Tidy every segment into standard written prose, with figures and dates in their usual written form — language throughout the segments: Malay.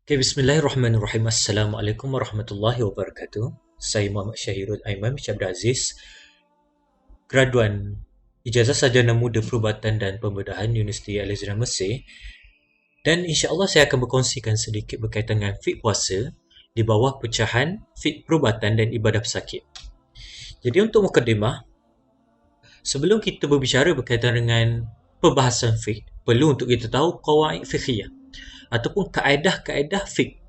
Okay, Bismillahirrahmanirrahim. Assalamualaikum warahmatullahi wabarakatuh. Saya Muhammad Syahirul Aiman bin Abdul Aziz, graduan Ijazah Sarjana Muda Perubatan dan Pembedahan Universiti Al-Azhar Mesir, dan insya-Allah saya akan berkongsikan sedikit berkaitan dengan fiqh puasa di bawah pecahan fiqh perubatan dan ibadah pesakit. Jadi untuk mukadimah, sebelum kita berbicara berkaitan dengan perbahasan fiqh, perlu untuk kita tahu qawaid fiqhiyah ataupun kaedah-kaedah fiqh.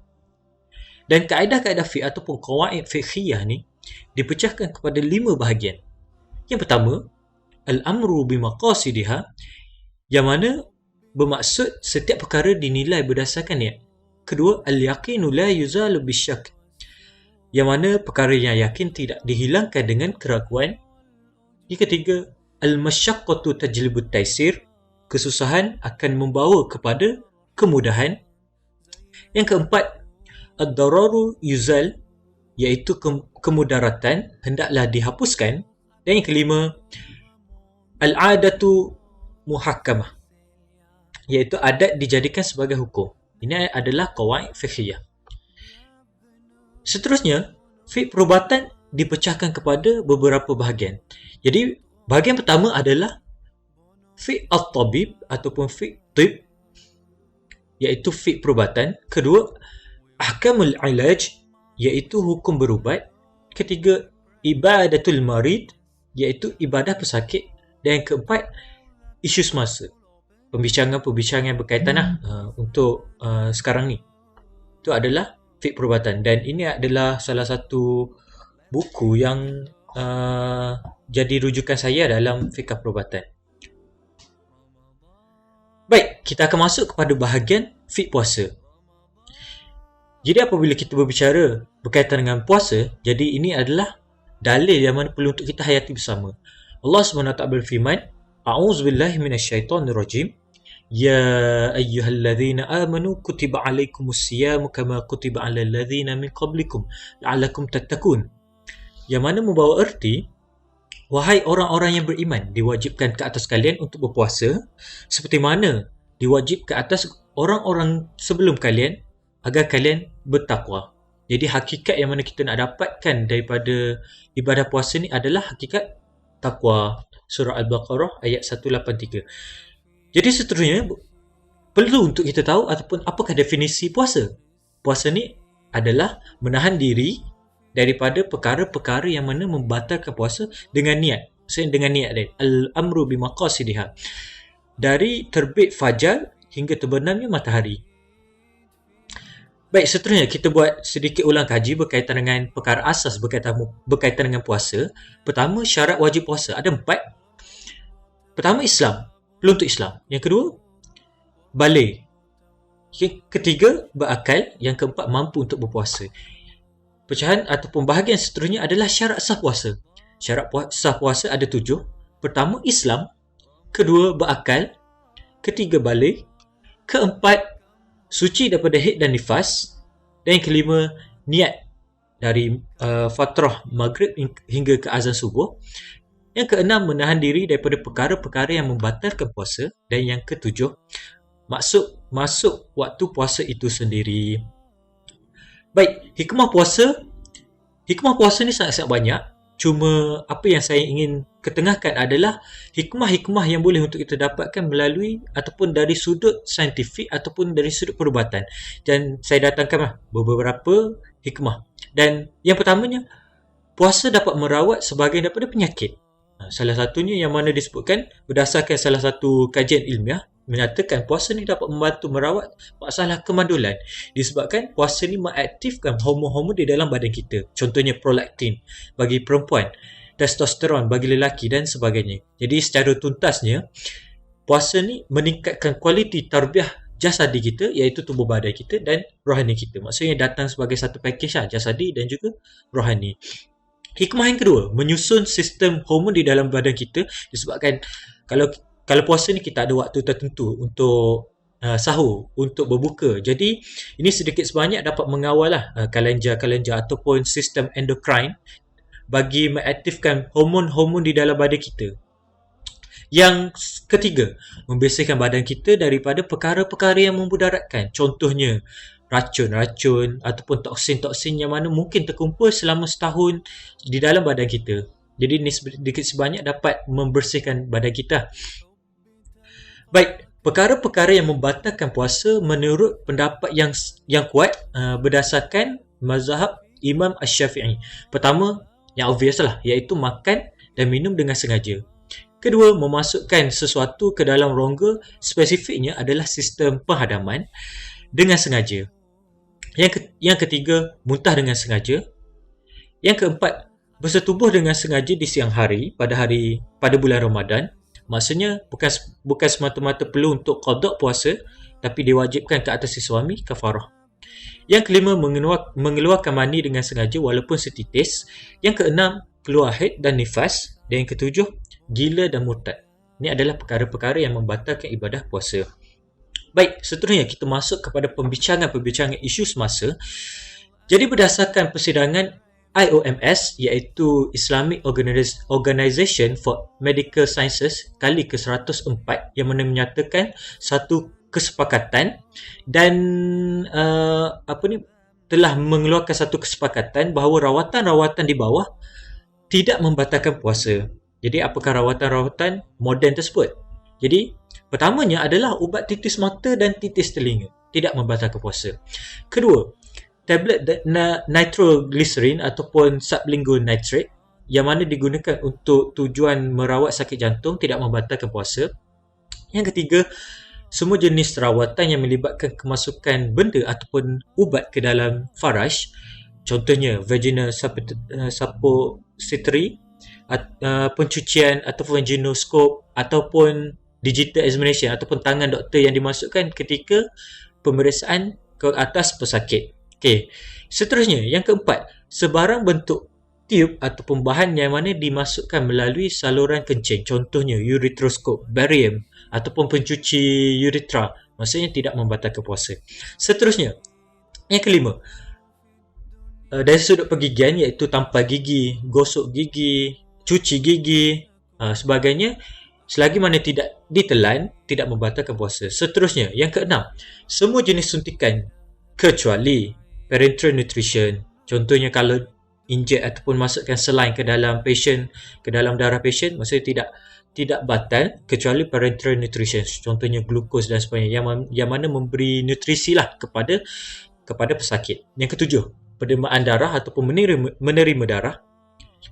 Dan kaedah-kaedah fiqh ataupun qawaid fiqhiyah ni dipecahkan kepada 5 bahagian. Yang pertama, al-amru bimaqasidiha, yang mana bermaksud setiap perkara dinilai berdasarkan niat. Kedua, al-yaqinu la yuzalu bisyak, yang mana perkara yang yakin tidak dihilangkan dengan keraguan. Yang ketiga, al-masyaqqatu tajlibut taisir, kesusahan akan membawa kepada kemudahan. Yang keempat, ad-dararu yuzal, iaitu kemudaratan hendaklah dihapuskan. Dan yang kelima, al-adatu muhakkamah, iaitu adat dijadikan sebagai hukum. Ini adalah qawaid fiqhiyah. Seterusnya, fiqh perubatan dipecahkan kepada beberapa bahagian. Jadi, bahagian pertama adalah fiqh at-tabib ataupun fiqh tib, iaitu fiqh perubatan. Kedua, ahkamul ilaj, iaitu hukum berubat. Ketiga, ibadatul marid, iaitu ibadah pesakit. Dan yang keempat, isu semasa, pembincangan-pembincangan berkaitan untuk sekarang ni. Itu adalah fiqh perubatan, dan ini adalah salah satu buku yang jadi rujukan saya dalam fiqh perubatan. Baik, kita akan masuk kepada bahagian fiqh puasa. Jadi apabila kita berbicara berkaitan dengan puasa, jadi ini adalah dalil yang mana perlu untuk kita hayati bersama. Allah SWT berfirman, A'udzubillahi minasyaitonirrajim. Ya ayyuhalladzina amanu kutiba alaikumus siyamu kama kutiba alal ladzina min qablikum la'allakum tattaqun. Yang mana membawa erti, wahai orang-orang yang beriman, diwajibkan ke atas kalian untuk berpuasa seperti mana diwajib ke atas orang-orang sebelum kalian agar kalian bertakwa. Jadi hakikat yang mana kita nak dapatkan daripada ibadah puasa ni adalah hakikat takwa. Surah Al-Baqarah ayat 183. Jadi seterusnya perlu untuk kita tahu ataupun apakah definisi puasa. Puasa ni adalah menahan diri daripada perkara-perkara yang mana membatalkan puasa dengan niat. Maksudnya dengan niat dia. Al-amru bimaqasidiha. Dari terbit fajar hingga terbenamnya matahari. Baik, seterusnya kita buat sedikit ulang kaji berkaitan dengan perkara asas berkaitan dengan puasa. Pertama, syarat wajib puasa. Ada 4. Pertama, Islam. Perlu untuk Islam. Yang kedua, baligh. Yang ketiga, berakal. Yang keempat, mampu untuk berpuasa. Pecahan ataupun bahagian seterusnya adalah syarat sah puasa. Syarat sah puasa ada 7. Pertama, Islam. Kedua, berakal. Ketiga, baligh. Keempat, suci daripada haid dan nifas. Dan yang kelima, niat dari fatrah maghrib hingga ke azan subuh. Yang keenam, menahan diri daripada perkara-perkara yang membatalkan puasa. Dan yang ketujuh, masuk waktu puasa itu sendiri. Baik, hikmah puasa ni sangat-sangat banyak. Cuma apa yang saya ingin ketengahkan adalah hikmah-hikmah yang boleh untuk kita dapatkan melalui ataupun dari sudut saintifik ataupun dari sudut perubatan. Dan saya datangkan beberapa hikmah. Dan yang pertamanya, puasa dapat merawat sebahagian daripada penyakit. Salah satunya yang mana disebutkan berdasarkan salah satu kajian ilmiah menyatakan puasa ni dapat membantu merawat masalah kemandulan, disebabkan puasa ni mengaktifkan hormon-hormon di dalam badan kita. Contohnya prolaktin bagi perempuan, testosteron bagi lelaki dan sebagainya. Jadi secara tuntasnya, puasa ni meningkatkan kualiti tarbiyah jasadi kita, iaitu tubuh badan kita dan rohani kita. Maksudnya datang sebagai satu pakej jasadi dan juga rohani. Hikmah yang kedua, menyusun sistem hormon di dalam badan kita, disebabkan kalau puasa ni kita ada waktu tertentu untuk sahur, untuk berbuka. Jadi ini sedikit sebanyak dapat mengawal kelenjar-kelenjar ataupun sistem endokrine bagi mengaktifkan hormon-hormon di dalam badan kita. Yang ketiga, membersihkan badan kita daripada perkara-perkara yang memudaratkan. Contohnya, racun-racun ataupun toksin-toksin yang mana mungkin terkumpul selama setahun di dalam badan kita. Jadi ni sedikit sebanyak dapat membersihkan badan kita. Baik, perkara-perkara yang membatalkan puasa menurut pendapat yang kuat berdasarkan mazhab Imam Asy-Syafi'i. Pertama, yang obvious lah, iaitu makan dan minum dengan sengaja. Kedua, memasukkan sesuatu ke dalam rongga, spesifiknya adalah sistem penghadaman dengan sengaja. Yang ketiga, muntah dengan sengaja. Yang keempat, bersetubuh dengan sengaja di siang hari pada bulan Ramadan. Maksudnya bukan semata-mata perlu untuk qada puasa, tapi diwajibkan ke atas si suami kafarah. Yang kelima, mengeluarkan mani dengan sengaja walaupun setitis. Yang keenam, keluar haid dan nifas. Dan yang ketujuh, gila dan murtad. Ini adalah perkara-perkara yang membatalkan ibadah puasa. Baik, seterusnya kita masuk kepada pembincangan isu semasa. Jadi berdasarkan persidangan IOMS, iaitu Islamic Organization for Medical Sciences kali ke-104, yang mana menyatakan satu kesepakatan dan telah mengeluarkan satu kesepakatan bahawa rawatan-rawatan di bawah tidak membatalkan puasa. Jadi apakah rawatan-rawatan moden tersebut? Jadi pertamanya adalah ubat titis mata dan titis telinga, tidak membatalkan puasa. Kedua, tablet nitroglycerin ataupun sublingual nitrate yang mana digunakan untuk tujuan merawat sakit jantung, tidak membatalkan puasa. Yang ketiga, semua jenis rawatan yang melibatkan kemasukan benda ataupun ubat ke dalam faraj, contohnya vaginal suppository, pencucian ataupun vaginoscope ataupun digital examination ataupun tangan doktor yang dimasukkan ketika pemeriksaan ke atas pesakit. Okey. Seterusnya, yang keempat, sebarang bentuk tube ataupun bahan yang mana dimasukkan melalui saluran kencing, contohnya ureteroscope, barium ataupun pencuci uretra, maksudnya tidak membatalkan puasa. Seterusnya, yang kelima, dari sudut pergigian, iaitu tampal gigi, gosok gigi, cuci gigi, sebagainya, selagi mana tidak ditelan, tidak membatalkan puasa. Seterusnya, yang keenam, semua jenis suntikan kecuali parenteral nutrition, contohnya kalau inject ataupun masukkan selain ke dalam darah pasien, maksudnya tidak batal kecuali parenteral nutrition, contohnya glukos dan sebagainya, yang mana memberi nutrisi lah kepada pesakit. Yang ketujuh, penerimaan darah ataupun menerima darah.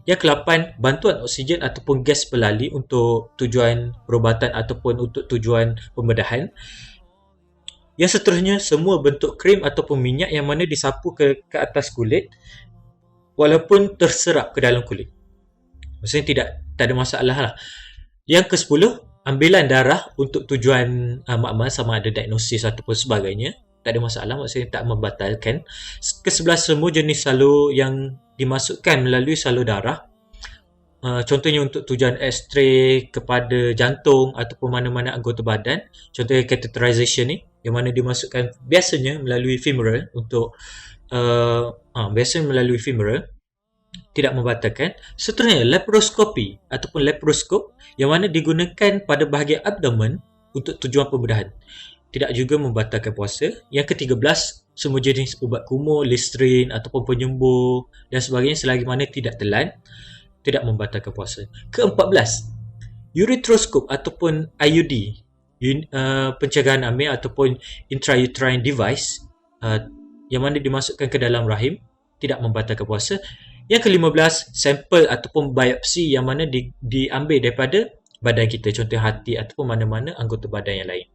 Yang ke-8, bantuan oksigen ataupun gas pelali untuk tujuan perubatan ataupun untuk tujuan pembedahan. Yang seterusnya, semua bentuk krim ataupun minyak yang mana disapu ke atas kulit walaupun terserap ke dalam kulit, maksudnya tak ada masalah lah. Yang ke-10, ambilan darah untuk tujuan makmal sama ada diagnosis ataupun sebagainya, tak ada masalah, maksudnya tak membatalkan. Ke-11, semua jenis salur yang dimasukkan melalui salur darah, contohnya untuk tujuan X-ray kepada jantung ataupun mana-mana anggota badan, contohnya catheterization ni, yang mana dimasukkan biasanya melalui femoral untuk biasanya melalui femoral, tidak membatalkan. Seterusnya, laparoskopi ataupun laparoscope yang mana digunakan pada bahagian abdomen untuk tujuan pembedahan, tidak juga membatalkan puasa. Yang ke-13, semua jenis ubat kumur, listerin ataupun penyembuh dan sebagainya selagi mana tidak telan, tidak membatalkan puasa. Ke-14, ureteroscope ataupun IUD, pencegahan hamil ataupun intrauterine device, yang mana dimasukkan ke dalam rahim, tidak membatalkan puasa. Yang ke-15, sampel ataupun biopsi yang mana diambil daripada badan kita, contoh hati ataupun mana-mana anggota badan yang lain.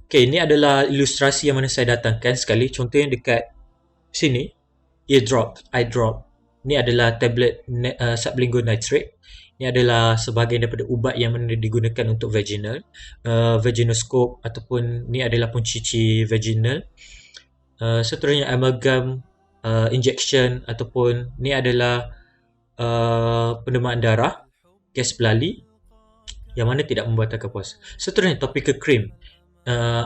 Okey, ini adalah ilustrasi yang mana saya datangkan sekali. Contohnya dekat sini, eye drop. Ini adalah tablet sublingual nitrate. Ini adalah sebahagian daripada ubat yang mana digunakan untuk vaginal, vaginoscope ataupun ni adalah pencuci vaginal. Seterusnya, amalgam injection ataupun ni adalah penerimaan darah, gas pelali yang mana tidak membatalkan puasa. Seterusnya, topical cream,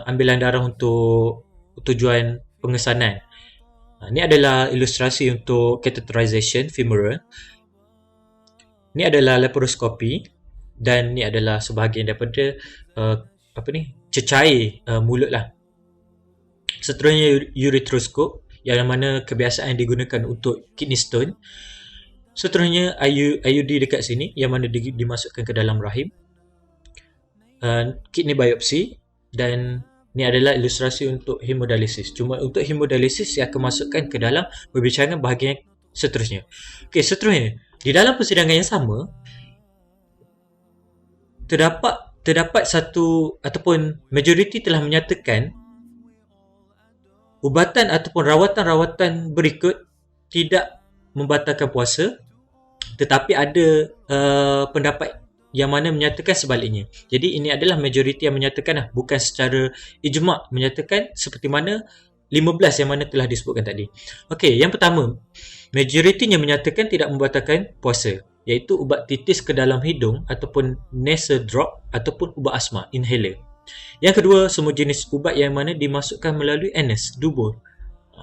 ambilan darah untuk tujuan pengesanan. Ini adalah ilustrasi untuk catheterization femoral. Ini adalah laparoskopi dan ini adalah sebahagian daripada cecair mulut lah. Seterusnya ureteroscope, yang mana kebiasaan digunakan untuk kidney stone. Seterusnya IUD dekat sini, yang mana dimasukkan ke dalam rahim. Kidney biopsy, dan ni adalah ilustrasi untuk hemodialisis. Cuma untuk hemodialisis saya akan masukkan ke dalam perbincangan bahagian seterusnya. Okey, seterusnya di dalam persidangan yang sama terdapat satu ataupun majoriti telah menyatakan ubatan ataupun rawatan-rawatan berikut tidak membatalkan puasa, tetapi ada pendapat yang mana menyatakan sebaliknya. Jadi ini adalah majoriti yang menyatakan bukan secara ijma' menyatakan seperti mana 15 yang mana telah disebutkan tadi. Okey, yang pertama, majoritinya menyatakan tidak membatalkan puasa, iaitu ubat titis ke dalam hidung ataupun nasal drop ataupun ubat asma, inhaler. Yang kedua, semua jenis ubat yang mana dimasukkan melalui anus, dubur.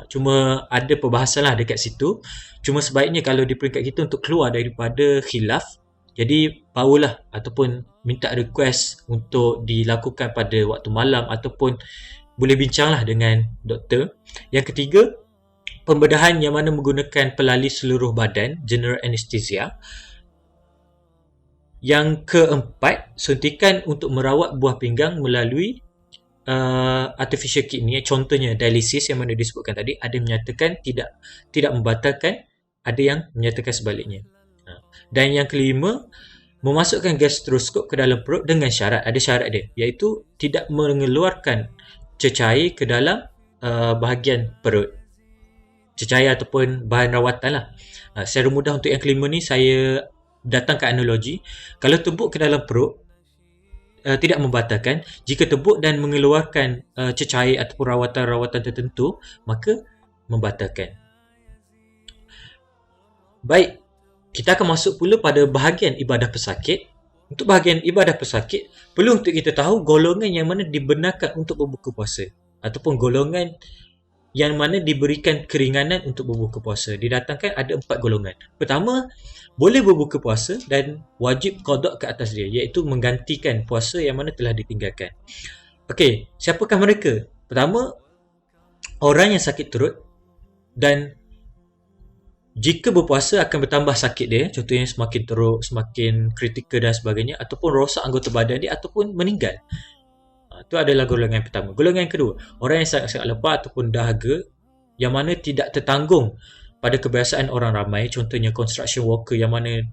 Cuma ada perbahasan lah dekat situ. Cuma sebaiknya kalau di peringkat kita untuk keluar daripada khilaf, jadi barulah ataupun minta request untuk dilakukan pada waktu malam ataupun boleh bincanglah dengan doktor. Yang ketiga, pembedahan yang mana menggunakan pelali seluruh badan, general anesthesia. Yang keempat, suntikan untuk merawat buah pinggang melalui artificial kidney, contohnya dialisis yang mana disebutkan tadi, ada menyatakan tidak membatalkan, ada yang menyatakan sebaliknya. Dan yang kelima, memasukkan gastroskop ke dalam perut dengan syarat, ada syarat dia, iaitu tidak mengeluarkan cecair ke dalam bahagian perut, cecair ataupun bahan rawatan lah. Secara mudah untuk yang kelima ni saya datangkan analogi. Kalau tebuk ke dalam perut tidak membatalkan, jika tebuk dan mengeluarkan cecair ataupun rawatan-rawatan tertentu, maka membatalkan. Baik, kita akan masuk pula pada bahagian ibadah pesakit. Untuk bahagian ibadah pesakit, perlu untuk kita tahu golongan yang mana dibenarkan untuk berbuka puasa ataupun golongan yang mana diberikan keringanan untuk berbuka puasa. Didatangkan ada 4 golongan. Pertama, boleh berbuka puasa dan wajib qada ke atas dia, iaitu menggantikan puasa yang mana telah ditinggalkan. Okey, siapakah mereka? Pertama, orang yang sakit perut dan jika berpuasa akan bertambah sakit dia, contohnya semakin teruk, semakin kritikal dan sebagainya, ataupun rosak anggota badan dia ataupun meninggal. Itu adalah golongan yang pertama. Golongan yang kedua, orang yang sangat-sangat lepah ataupun dahaga yang mana tidak tertanggung pada kebiasaan orang ramai, contohnya construction worker yang mana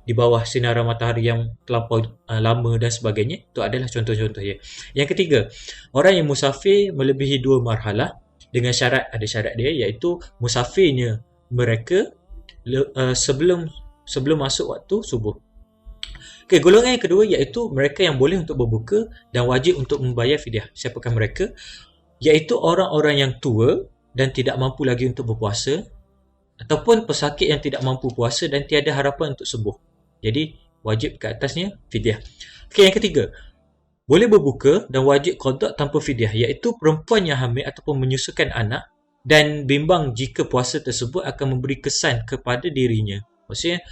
di bawah sinaran matahari yang terlampau lama dan sebagainya. Itu adalah contoh-contohnya. Yang ketiga, orang yang musafir melebihi 2 marhalah dengan syarat, ada syarat dia, iaitu musafirnya mereka sebelum masuk waktu subuh. Okey, golongan yang kedua iaitu mereka yang boleh untuk berbuka dan wajib untuk membayar fidyah. Siapakah mereka? Iaitu orang-orang yang tua dan tidak mampu lagi untuk berpuasa, ataupun pesakit yang tidak mampu puasa dan tiada harapan untuk sembuh. Jadi wajib ke atasnya fidyah. Okey, yang ketiga, boleh berbuka dan wajib qada tanpa fidyah, iaitu perempuan yang hamil ataupun menyusukan anak dan bimbang jika puasa tersebut akan memberi kesan kepada dirinya. Maksudnya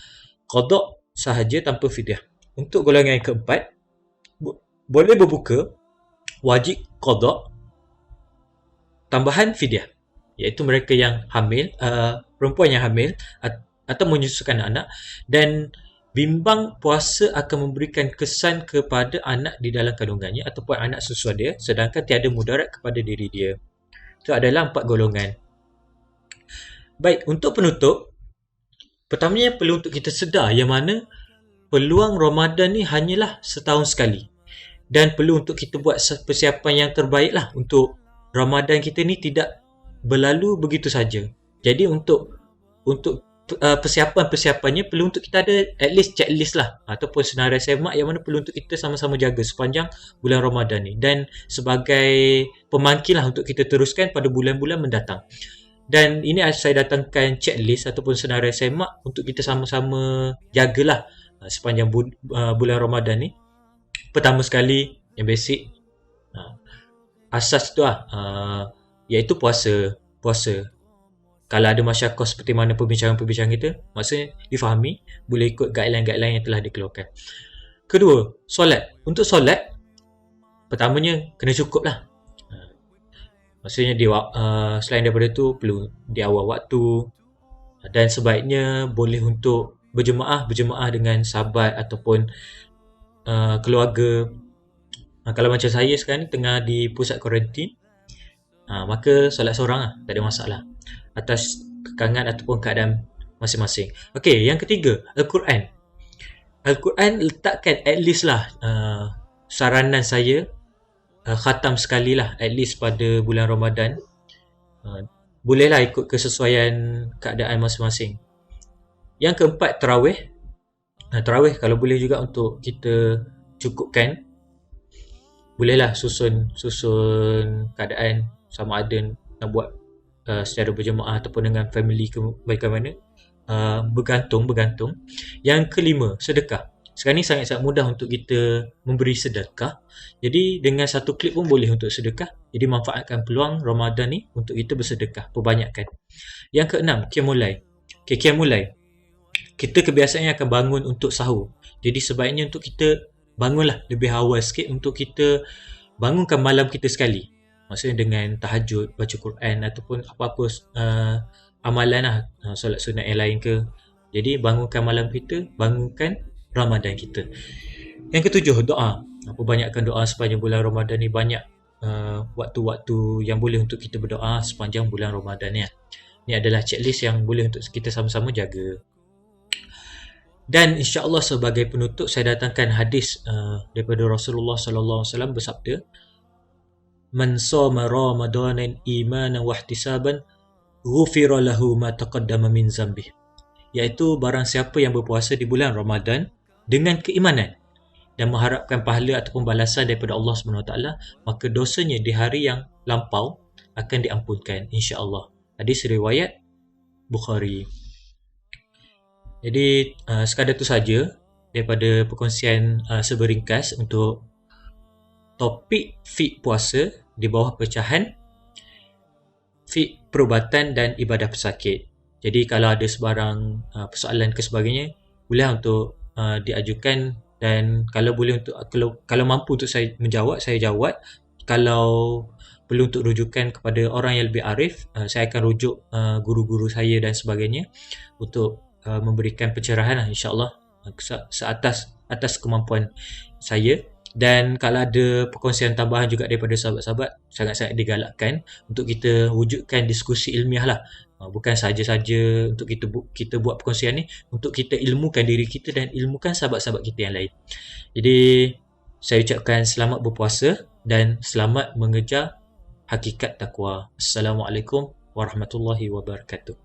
qada sahaja tanpa fidyah. Untuk golongan yang keempat, boleh berbuka, wajib qada tambahan fidyah, iaitu mereka yang hamil, perempuan yang hamil atau menyusukan anak dan bimbang puasa akan memberikan kesan kepada anak di dalam kandungannya ataupun anak susu dia, sedangkan tiada mudarat kepada diri dia. Itu adalah 4 golongan. Baik, untuk penutup, pertamanya perlu untuk kita sedar yang mana peluang Ramadan ni hanyalah setahun sekali. Dan perlu untuk kita buat persiapan yang terbaik lah untuk Ramadan kita ni tidak berlalu begitu saja. Jadi untuk persiapan-persiapannya perlu untuk kita ada at least checklist lah ataupun senarai semak yang mana perlu untuk kita sama-sama jaga sepanjang bulan Ramadan ni, dan sebagai pemangkin lah untuk kita teruskan pada bulan-bulan mendatang. Dan ini saya datangkan checklist ataupun senarai semak untuk kita sama-sama jagalah sepanjang bulan Ramadan ni. Pertama sekali yang basic, asas tu lah, iaitu puasa. Kalau ada masyarakat seperti mana perbincangan-perbincangan kita, maksudnya difahami, boleh ikut guideline-guideline yang telah dikeluarkan. Kedua, solat. Untuk solat, pertamanya kena cukup lah. Maksudnya selain daripada itu perlu di awal waktu, dan sebaiknya boleh untuk berjemaah dengan sahabat ataupun keluarga. Kalau macam saya sekarang ni tengah di pusat kuarantin, maka solat seorang lah, tak ada masalah atas kekangan ataupun keadaan masing-masing. Okey, yang ketiga, Al-Quran. Al-Quran letakkan at least lah, saranan saya khatam sekali lah at least pada bulan Ramadan. Bolehlah ikut kesesuaian keadaan masing-masing. Yang keempat, tarawih. Tarawih kalau boleh juga untuk kita cukupkan, bolehlah susun keadaan sama ada nak buat secara berjemaah ataupun dengan family ke bagaimana. Bergantung. Yang kelima, sedekah. Sekarang ni sangat-sangat mudah untuk kita memberi sedekah. Jadi dengan satu klik pun boleh untuk sedekah. Jadi manfaatkan peluang Ramadan ni untuk kita bersedekah, perbanyakkan. Yang keenam, qiyamul lail. Qiyamul lail, kita kebiasaannya akan bangun untuk sahur. Jadi sebaiknya untuk kita bangunlah lebih awal sikit untuk kita bangunkan malam kita sekali. Maksudnya dengan tahajud, baca Quran ataupun apa-apa amalan lah, solat sunat yang lain ke. Jadi bangunkan malam kita, bangunkan Ramadan kita. Yang ketujuh, doa. Perbanyakkan doa sepanjang bulan Ramadan ni. Banyak waktu-waktu yang boleh untuk kita berdoa sepanjang bulan Ramadan ni. Ini adalah checklist yang boleh untuk kita sama-sama jaga. Dan insya-Allah sebagai penutup saya datangkan hadis daripada Rasulullah sallallahu alaihi wasallam bersabda, "Man shoma Ramadanan imanan wa ihtisaban, ghufira lahu ma taqaddama min dzambih." Iaitu barang siapa yang berpuasa di bulan Ramadan dengan keimanan dan mengharapkan pahala ataupun balasan daripada Allah SWT, maka dosanya di hari yang lampau akan diampunkan insya-Allah. Hadis riwayat Bukhari. Jadi sekadar itu saja daripada perkongsian seberingkas untuk topik fiqh puasa di bawah pecahan fiqh perubatan dan ibadah pesakit. Jadi kalau ada sebarang persoalan ke sebagainya, boleh untuk diajukan, dan kalau boleh untuk kalau mampu untuk saya menjawab, saya jawab. Kalau perlu untuk rujukan kepada orang yang lebih arif, saya akan rujuk guru-guru saya dan sebagainya untuk memberikan pencerahan insya-Allah atas kemampuan saya. Dan kalau ada perkongsian tambahan juga daripada sahabat-sahabat, sangat-sangat digalakkan untuk kita wujudkan diskusi ilmiah lah. Bukan saja-saja untuk kita buat perkongsian ni, untuk kita ilmukan diri kita dan ilmukan sahabat-sahabat kita yang lain. Jadi saya ucapkan selamat berpuasa dan selamat mengejar hakikat takwa. Assalamualaikum warahmatullahi wabarakatuh.